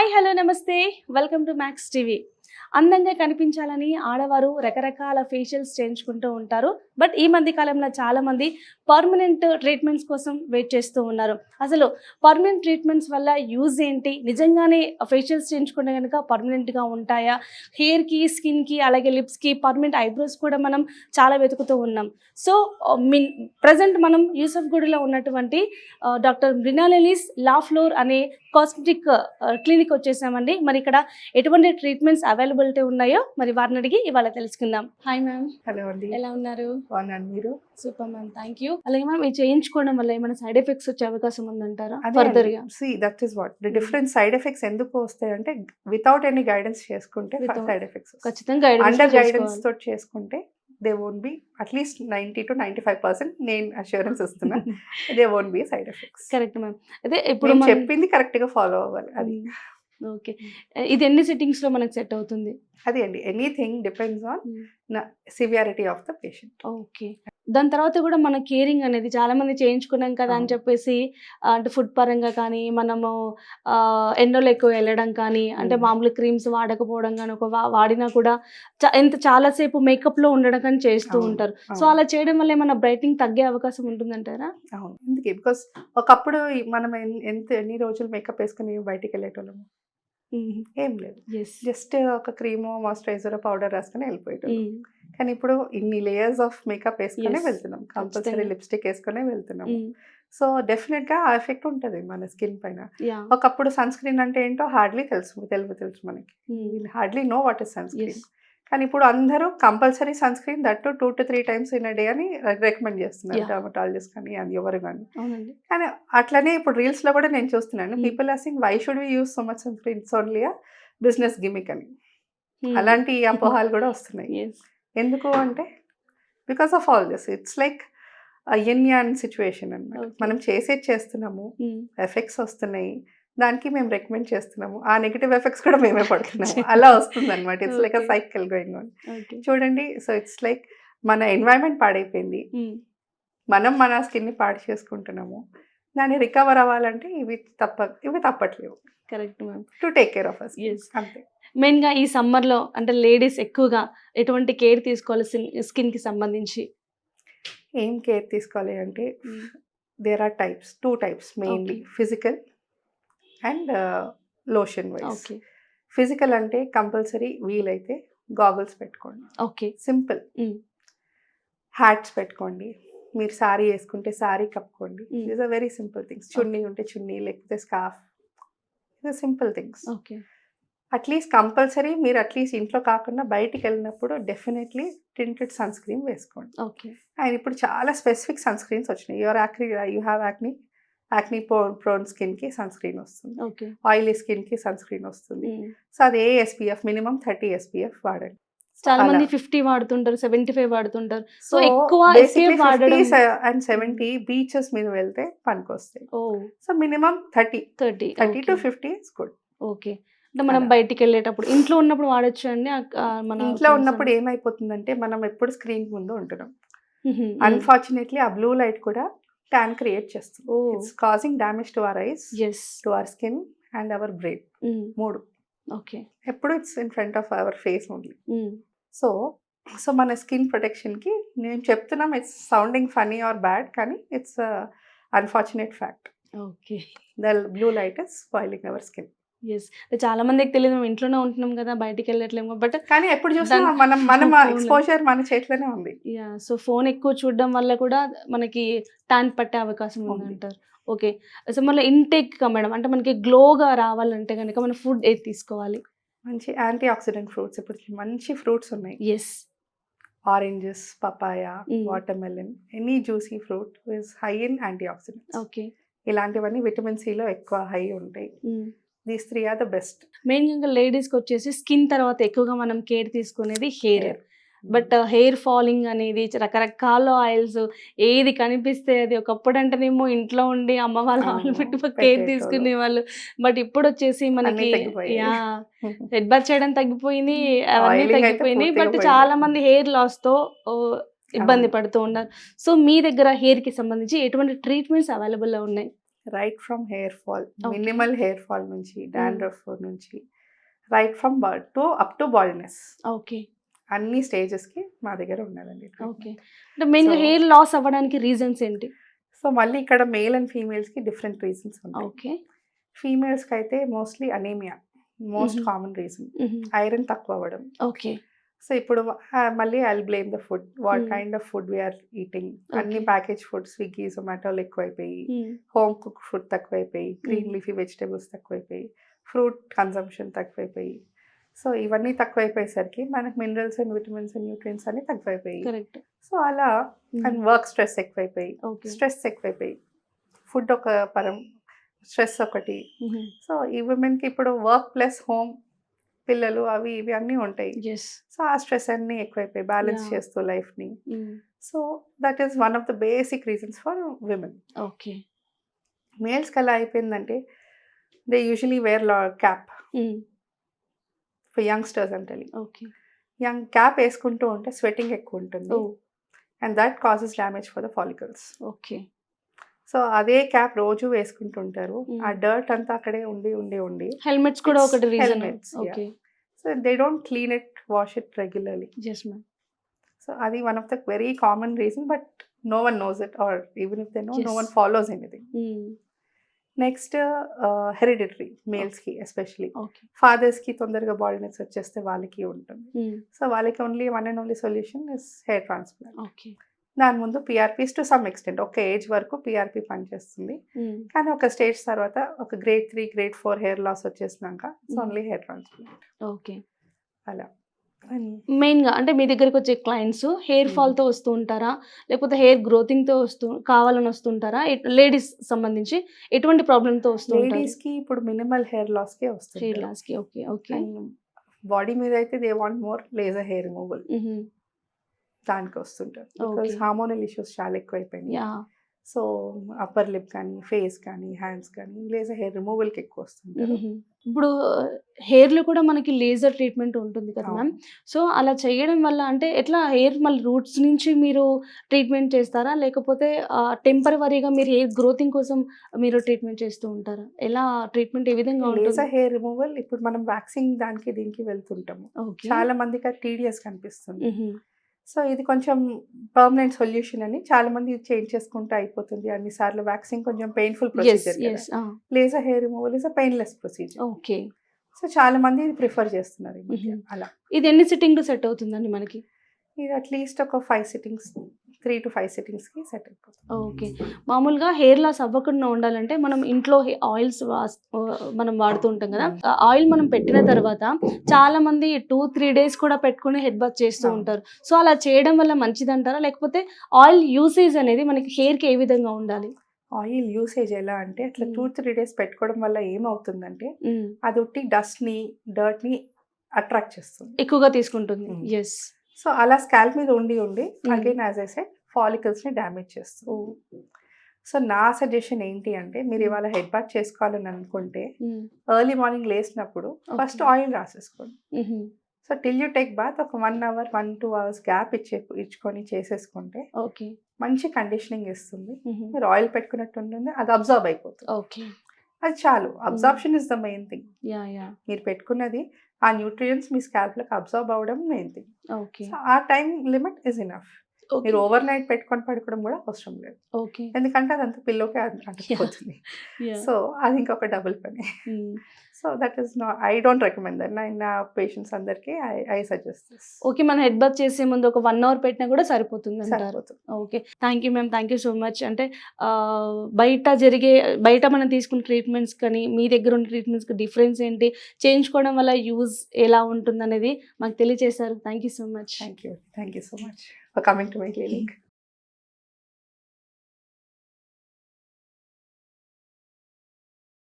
Hi hello నమస్తే welcome to max TV. అందంగా కనిపించాలని ఆడవారు రకరకాల ఫేషియల్స్ చేయించుకుంటూ ఉంటారు. బట్ ఈ మధ్య కాలంలో చాలామంది పర్మనెంట్ ట్రీట్మెంట్స్ కోసం వెయిట్ చేస్తూ ఉన్నారు. అసలు పర్మనెంట్ ట్రీట్మెంట్స్ వల్ల యూజ్ ఏంటి? నిజంగానే ఫేషియల్స్ చేయించుకుంటే కనుక పర్మనెంట్గా ఉంటాయా? హెయిర్కి, స్కిన్కి, అలాగే లిప్స్కి పర్మనెంట్ ఐబ్రోస్ కూడా మనం చాలా వెతుకుతూ ఉన్నాం. సో ప్రజెంట్ మనం యూసఫ్గూడలో ఉన్నటువంటి డాక్టర్ మృణాలినీస్ లా ఫ్లోర్ అనే కాస్మెటిక్ క్లినిక్ వచ్చేసామండి. మరి ఇక్కడ ఎటువంటి ట్రీట్మెంట్స్ అవైలబిలిటీ ఉన్నాయో మరి వారిని అడిగి ఇవాళ తెలుసుకుందాం. Hi ma'am. హలో అండి. ఎలా ఉన్నారు? బాగున్నాను, మీరు? Super ma'am, thank you. అలాగే మ్యామ్, ఇది చేయించుకోవడం వల్ల ఏమైనా సైడ్ ఎఫెక్ట్స్ వచ్చే అవకాశం ఉందంటారా ఫర్దర్ గా? That is what the different side effects ఎందుకు వస్తాయంటే వితౌట్ ఎనీ గైడెన్స్ చేసుకుంటే సైడ్ ఎఫెక్ట్స్ ఖచ్చితంగా అండర్ గైడెన్స్ తోటి చేసుకుంటే they won't be at least 90 to 95% నేను అష్యూరెన్స్ ఇస్తున్నా they won't be side effects. Correct ma'am. అదే ఇప్పుడు చెప్పింది కరెక్ట్ గా ఫాలో అవ్వాలి. అది ఓకే. ఇది ఎన్ని సిట్టింగ్స్ లో మనకు సెట్ అవుతుంది? అదే అండి, anything depends on severity of the patient. Okay. దాని తర్వాత కూడా మన కేరింగ్ అనేది చాలా మంది చేయించుకున్నాం కదా అని చెప్పేసి అంటే ఫుడ్ పరంగా కానీ మనము ఎండలో ఎక్కువ వెళ్ళడం కానీ అంటే మామూలు క్రీమ్స్ వాడకపోవడం కానీ ఒక వాడినా కూడా చాలాసేపు మేకప్లో ఉండడం కానీ చేస్తూ ఉంటారు. సో అలా చేయడం వల్ల ఏమైనా బ్రైట్నింగ్ తగ్గే అవకాశం ఉంటుందంటారా? అవును, ఎందుకే బికాస్ ఒకప్పుడు మనం ఎన్ని రోజులు మేకప్ వేసుకుని బయటికి వెళ్ళేటోళ్ళము ఏం లేదు, జస్ట్ ఒక క్రీమో మాయిశ్చరైజర్ పౌడర్ రాసుకొని వెళ్ళిపోయాడు. కానీ ఇప్పుడు ఇన్ని లేయర్స్ ఆఫ్ మేకప్ వేసుకునే వెళ్తున్నాం, కంపల్సరీ లిప్స్టిక్ వేసుకునే వెళ్తున్నాం. సో డెఫినెట్ గా ఆ ఎఫెక్ట్ ఉంటుంది మన స్కిన్ పైన. ఒకప్పుడు సన్ స్క్రీన్ అంటే ఏంటో హార్డ్లీ తెలుసు మనకి, hardly know what is sunscreen. కానీ ఇప్పుడు అందరూ compulsory sunscreen that 2 to 3 times in a day అని రికమెండ్ చేస్తున్నారు డర్మటాలజిస్ట్ కానీ అది ఎవరు కానీ. కానీ అట్లనే ఇప్పుడు రీల్స్ లో కూడా నేను చూస్తున్నాను, people are saying why should we use so much sunscreen, it's only a business gimmick అని. అలాంటి అపోహాలు కూడా వస్తున్నాయి. ఎందుకు అంటే because of all this it's like yin yang situation అన్నమాట. మనం చేస్తున్నాము, ఎఫెక్ట్స్ వస్తున్నాయి, దానికి మేము రికమెండ్ చేస్తున్నాము, ఆ నెగిటివ్ ఎఫెక్ట్స్ కూడా మేమే పడుతున్నాము. అలా వస్తుంది అనమాట. It's like a cycle going on. చూడండి, సో ఇట్స్ లైక్ మన ఎన్వైరన్మెంట్ పాడైపోయింది, మనం మన స్కిన్ని పాడు చేసుకుంటున్నాము, దాన్ని రికవర్ అవ్వాలంటే ఇవి తప్పట్లేవు. Correct ma'am. To take care of us. అంతే. మెయిన్గా ఈ సమ్మర్లో అంటే లేడీస్ ఎక్కువగా ఎటువంటి కేర్ తీసుకోవాలి స్కిన్కి సంబంధించి? ఏం కేర్ తీసుకోవాలి అంటే there are two types mainly, physical and lotion wise. Physical అంటే కంపల్సరీ వీలైతే గాగుల్స్ పెట్టుకోండి. Okay, simple. హ్యాట్స్ పెట్టుకోండి, మీరు శారీ వేసుకుంటే శారీ కప్పుకోండి. These are very simple things. చున్నీ ఉంటే చున్నీ, లేకపోతే scarf, these simple things. Okay, at least compulsory మీరు అట్లీస్ట్ ఇంట్లో కాకుండా బయటికి వెళ్ళినప్పుడు డెఫినెట్లీ టింటెడ్ సన్ స్క్రీన్ వేసుకోండి. ఓకే. అండ్ ఇప్పుడు చాలా స్పెసిఫిక్ సన్ స్క్రీన్స్ వచ్చినాయి. You have acne prone skin కి సన్ స్క్రీన్ వస్తుంది, ఆయిలీ స్కిన్ కి సన్ స్క్రీన్ వస్తుంది. సో అది SPF మినిమం 30 SPF వాడండి. చాలా మంది 50 వాడుతుంటారు, 75 వాడుతుంటారు. సో ఎక్కువ అండ్ 70 బీచెస్ మీద వెళ్తే పనికి వస్తాయి. So minimum 30 to 50 is good. Okay. అంటే మనం బయటికి వెళ్ళేటప్పుడు ఇంట్లో ఉన్నప్పుడు వాడచ్చు అండి? మన ఇంట్లో ఉన్నప్పుడు ఏమైపోతుందంటే మనం ఎప్పుడు స్క్రీన్ ముందు ఉంటున్నాం, అన్ఫార్చునేట్లీ ఆ బ్లూ లైట్ కూడా ట్యాన్ క్రియేట్ చేస్తుంది. It's causing damage to our eyes, to our skin and our brain. మూడు. ఓకే. ఎప్పుడు it's in front of our face only. So మన స్కిన్ ప్రొటెక్షన్ కి నేను చెప్తున్నాం, it's sounding funny or bad, కానీ it's unfortunate fact. Okay. The blue light is spoiling our skin. చాలా మందికి తెలియదు, మేము ఇంట్లోనే ఉంటున్నాం కదా, బయటికి వెళ్ళట్లేము. బట్ కానీ ఎప్పుడు చూసినా మనం ఎక్స్పోజర్ మన చేతిలోనే ఉంది. సో ఫోన్ ఎక్కువ చూడడం వల్ల కూడా మనకి ట్యాన్ పట్టే అవకాశం ఉందంటారు. ఓకే. సో మళ్ళీ ఇంటేక్ మేడం, అంటే మనకి గ్లోగా రావాలంటే కనుక మన ఫుడ్ ఏది తీసుకోవాలి? మంచి యాంటీ ఆక్సిడెంట్ ఫ్రూట్స్, ఇప్పుడు మంచి ఫ్రూట్స్ ఉన్నాయి. Oranges, papaya, watermelon, any juicy fruit is high in antioxidants. Okay. ఇలాంటివన్నీ విటమిన్ సిలో ఎక్కువ హై ఉంటాయి. These 3 are the best. మెయిన్గా లేడీస్కి వచ్చేసి స్కిన్ తర్వాత ఎక్కువగా మనం కేర్ తీసుకునేది హెయిర్. బట్ హెయిర్ ఫాలింగ్ అనేది రకరకాల ఆయిల్స్ ఏది కనిపిస్తే అది, ఒకప్పుడు అంటేనేమో ఇంట్లో ఉండి అమ్మ వాళ్ళు ఆయిల్ పెట్టి కేర్ తీసుకునే వాళ్ళు. బట్ ఇప్పుడు వచ్చేసి మనకి హెడ్ బాత్ చేయడం తగ్గిపోయింది, అవన్నీ తగ్గిపోయింది. బట్ చాలా మంది హెయిర్ లాస్ తో ఇబ్బంది పడుతూ ఉన్నారు. సో మీ దగ్గర హెయిర్ కి సంబంధించి ఎటువంటి ట్రీట్మెంట్స్ అవైలబుల్ లో ఉన్నాయి? Right from hair fall, Okay. Minimal hair fall నుంచి, డాండ్రఫ్ నుంచి, right from birth to up to baldness, okay. అన్ని స్టేజెస్కి మా దగ్గర ఉన్నదండి. ఓకే. అంటే మెయిన్గా So- హెయిర్ లాస్ అవ్వడానికి రీజన్స్ ఏంటి? సో మళ్ళీ ఇక్కడ మేల్ అండ్ ఫీమేల్స్కి డిఫరెంట్ రీజన్స్ ఉంటాయి. ఓకే. ఫీమేల్స్కి అయితే mostly anaemia most Mhm. Common reason, iron తక్కువ అవ్వడం. ఓకే. సో ఇప్పుడు మళ్ళీ I blame the food, what Hmm. Kind of food we're eating. అన్ని Okay. ప్యాకేజ్ ఫుడ్, స్విగ్గీ జొమాటోలు ఎక్కువైపోయి, హోమ్ కుక్ ఫుడ్ తక్కువైపోయి, గ్రీన్ లీఫీ వెజిటేబుల్స్ తక్కువైపోయి, ఫ్రూట్ కన్సంప్షన్ తక్కువైపోయి, సో ఇవన్నీ తక్కువైపోయేసరికి మనకు minerals and vitamins and nutrients అన్ని తక్కువైపోయి, కరెక్ట్. సో అలా అండ్ వర్క్ స్ట్రెస్ ఎక్కువైపోయి, ఓకే. స్ట్రెస్ ఎక్కువైపోయి, ఫుడ్ ఒక పరం, స్ట్రెస్ ఒకటి. సో ఈ ఉమెన్కి ఇప్పుడు వర్క్ ప్లస్ హోమ్, పిల్లలు అవి ఇవి అన్నీ ఉంటాయి. ఎస్. సో ఆ స్ట్రెస్ అన్నీ ఎక్కువైపోయి బ్యాలెన్స్ Yeah. చేస్తూ లైఫ్ని. So that is one of the basic reasons for women. Okay. మేల్స్కి ఎలా అయిపోయిందంటే they usually wear cap for youngsters అంటే, ఓకే. యంగ్ క్యాప్ వేసుకుంటూ ఉంటే స్వెటింగ్ ఎక్కువ ఉంటుంది, oh. And that causes damage for the follicles. Okay. So అదే cap రోజు వేసుకుంటుంటారు, Mm. ఆ డర్ట్ అంతా అక్కడే ఉండి ఉండి ఉండి, హెల్మెట్స్ కూడా It's ఒకటి reason. helmets, yeah. Okay. So they don't clean it, wash it regularly. Yes ma'am. So అది one of the very common reason, but no one knows it, or even if they know, no Yes. One follows anything. Next hereditary, మేల్స్కి especially okay. ఫాదర్స్కి తొందరగా baldness వచ్చేస్తే వాళ్ళకి ఉంటుంది. సో వాళ్ళకి only one and only solution is hair transplant. Okay. దాని ముందు పిఆర్పీస్ టు సమ్ ఎక్స్టెంట్, ఒక ఏజ్ వరకు పిఆర్పీ పనిచేస్తుంది, కానీ ఒక స్టేజ్ తర్వాత ఒక గ్రేడ్ 3, గ్రేడ్ 4 హెయిర్ లాస్ వచ్చేసినాక it's only hair transplant. Okay. అలా మెయిన్గా అంటే మీ దగ్గరికి వచ్చే క్లయింట్స్ హెయిర్ ఫాల్తో వస్తూ ఉంటారా, లేకపోతే హెయిర్ గ్రోతింగ్తో కావాలని వస్తుంటారా? లేడీస్ సంబంధించి ఎటువంటి ప్రాబ్లంతో వస్తూ ఉంటారు? లేడీస్కి ఇప్పుడు మినిమల్ హెయిర్ లాస్కే హెయిర్ వస్తుంది, లాస్కి. ఓకే. ఓకే. బాడీ మీద అయితే they want more laser hair removal, దానికి వస్తుంటారు. Because Okay. హార్మోనల్ ఇష్యూస్ చాలా ఎక్కువైపోయినాయి. యా. సో అప్పర్ లిప్ కానీ, ఫేస్ కానీ, హ్యాండ్స్ కానీ లేజర్ హెయిర్ రిమూవల్కి ఎక్కువ వస్తుంటారు. ఇప్పుడు హెయిర్లో కూడా మనకి లేజర్ ట్రీట్మెంట్ ఉంటుంది కదా మ్యామ్. అవును. సో అలా చేయడం వల్ల అంటే ఎట్లా హెయిర్ మళ్ళీ రూట్స్ నుంచి మీరు ట్రీట్మెంట్ చేస్తారా, లేకపోతే టెంపరవరీగా మీరు హెయిర్ గ్రోతింగ్ కోసం మీరు ట్రీట్మెంట్ చేస్తూ ఉంటారా? ఎలా ట్రీట్మెంట్ ఏ విధంగా ఉంటుంది? లేజర్ హెయిర్ రిమూవల్ ఇప్పుడు మనం వ్యాక్సింగ్ దానికి దీనికి వెళ్తుంటాము, ఓకే. చాలా మందికి అది టీడియస్ కనిపిస్తుంది. సో ఇది కొంచెం పర్మనెంట్ సొల్యూషన్ అని చాలా మంది చేంజ్ చేసుకుంటే అయిపోతుంది. అన్నిసార్లు వ్యాక్సింగ్ కొంచెం పెయిన్ఫుల్ ప్రొసీజర్ కదా, laser hair removal is a painless procedure. Okay. So చాలా మంది ఇది ప్రిఫర్ చేస్తున్నారు ఈ మధ్య. అలా ఇది ఎన్ని సిట్టింగ్లు సెట్ అవుతుందండి మనకి? ఇది అట్లీస్ట్ ఒక 5 సిట్టింగ్స్, 3 to 5 సిట్టింగ్స్కి సెట్ అయిపోతుంది. ఓకే. మామూలుగా హెయిర్ లాస్ అవ్వకుండా ఉండాలంటే మనం ఇంట్లో ఆయిల్స్ మనం వాడుతూ ఉంటాం కదా. ఆయిల్ మనం పెట్టిన తర్వాత చాలా మంది 2-3 డేస్ కూడా పెట్టుకుని హెడ్ బాత్ చేస్తూ అవును. ఉంటారు. సో అలా చేయడం వల్ల మంచిదంటారా, లేకపోతే ఆయిల్ యూసేజ్ అనేది మనకి హెయిర్కి ఏ విధంగా ఉండాలి? ఆయిల్ యూసేజ్ ఎలా అంటే అట్లా 2-3 డేస్ పెట్టుకోవడం వల్ల ఏమవుతుందంటే అది ఉట్టి డస్ట్ని, డర్ట్ని అట్రాక్ట్ చేస్తుంది, ఎక్కువగా తీసుకుంటుంది. Mm. ఎస్. సో అలా స్కాల్ప్ మీద ఉండి ఉండి Mm. Again as I said ఫాలికల్స్ని డ్యామేజ్ చేస్తుంది. సో నా సజెషన్ ఏంటి అంటే మీరు ఇవాళ హెడ్ బాత్ చేసుకోవాలని అనుకుంటే ఎర్లీ మార్నింగ్ లేచినప్పుడు ఫస్ట్ Okay. ఆయిల్ రాసేసుకోండి. So till you take bath ఒక 1 hour 1-2 hours గ్యాప్ ఇచ్చుకొని చేసేసుకుంటే ఓకే. మంచి కండిషనింగ్ ఇస్తుంది. మీరు ఆయిల్ పెట్టుకున్నట్టు ఉంటుంది, అది అబ్జర్వ్ అయిపోతుంది. ఓకే. అది చాలు. Absorption is the main thing. Yeah yeah. మీరు పెట్టుకున్నది ఆ న్యూట్రియంట్స్ మీ స్కాల్ప్లకు అబ్జర్వ్ అవ్వడం మెయిన్ థింగ్. ఓకే. సో ఆ టైం లిమిట్ ఇస్ ఇనఫ్. మీరు ఓవర్ నైట్ పెట్టుకొని పడుకోవడం కూడా అవసరం లేదు, ఓకే. ఎందుకంటే అదంతా పిల్లోకే అంటుకుపోతుంది. సో అది ఇంకొక డబుల్ పని. So that is not, I don't recommend that. నా పేషెంట్స్ అందరికీ ఐ సజెస్ట్ దిస్. ఓకే. మనం హెడ్ బాత్ చేసే ముందు ఒక 1 hour పెట్టినా కూడా సరిపోతుంది అంటారు? సరిపోతుంది. Okay. Thank you ma'am, thank you so much. అంటే బయట మనం తీసుకున్న ట్రీట్మెంట్స్ కానీ మీ దగ్గర ఉన్న ట్రీట్మెంట్స్కి డిఫరెన్స్ ఏంటి, చేయించుకోవడం వల్ల యూజ్ ఎలా ఉంటుంది అనేది మాకు తెలియజేశారు. Thank you so much. Thank you so much for coming to my clinic.